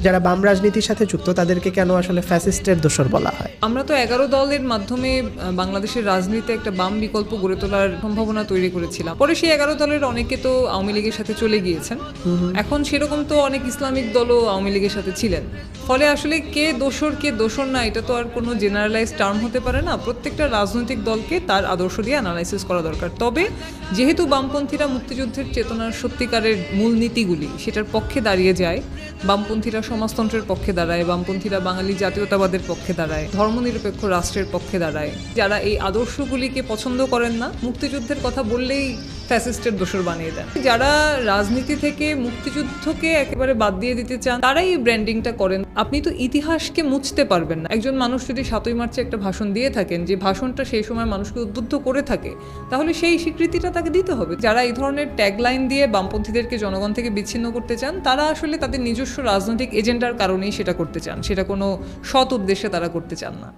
যারা বাম রাজনীতির সাথে যুক্ত তাদেরকে কেন আসলে ফ্যাসিস্টের দোসর বলা হয়? আমরা তো 11 দলের মাধ্যমে বাংলাদেশের রাজনীতিতে একটা বাম বিকল্প গড়ে তোলার সম্ভাবনা তৈরি করেছিলাম। পরে সেই 11 দলের অনেকে তো আওয়ামী লীগের সাথে চলে গিয়েছেন। এখন সেরকম তো অনেক ইসলামিক দলও আওয়ামী লীগের সাথে ছিলেন। ফলে আসলে কে দোসর না এটা তো আর কোনো জেনারেলাইজ টার্ম হতে পারে না। প্রত্যেকটা রাজনৈতিক দলকে তার আদর্শ দিয়ে অ্যানালাইসিস করা দরকার। তবে যেহেতু বামপন্থীরা মুক্তিযুদ্ধের চেতনার সত্যিকারের মূলনীতিগুলি সেটার পক্ষে দাঁড়িয়ে যায়, বামপন্থীরা সমাজতন্ত্রের পক্ষে দাঁড়ায়, বামপন্থীরা বাঙালি জাতীয়তাবাদের পক্ষে দাঁড়ায়, ধর্মনিরপেক্ষ রাষ্ট্রের পক্ষে দাঁড়ায়, যারা এই আদর্শগুলিকে পছন্দ করেন না মুক্তিযুদ্ধের কথা বললেই ফ্যাসিস্টের দোসর বানিয়ে দেন। যারা রাজনীতি থেকে মুক্তিযুদ্ধকে একেবারে বাদ দিয়ে দিতে চান তারাই এই ব্র্যান্ডিংটা করেন। আপনি তো ইতিহাসকে মুছতে পারবেন না। একজন মানুষ যদি 7ই মার্চে একটা ভাষণ দিয়ে থাকেন, যে ভাষণটা সেই সময় মানুষকে উদ্বুদ্ধ করে থাকে, তাহলে সেই স্বীকৃতিটা তাকে দিতে হবে। যারা এই ধরনের ট্যাগলাইন দিয়ে বামপন্থীদেরকে জনগণ থেকে বিচ্ছিন্ন করতে চান তারা আসলে তাদের নিজস্ব রাজনৈতিক এজেন্ডার কারণেই সেটা করতে চান, সেটা কোনো সৎ উদ্দেশ্যে তারা করতে চান না।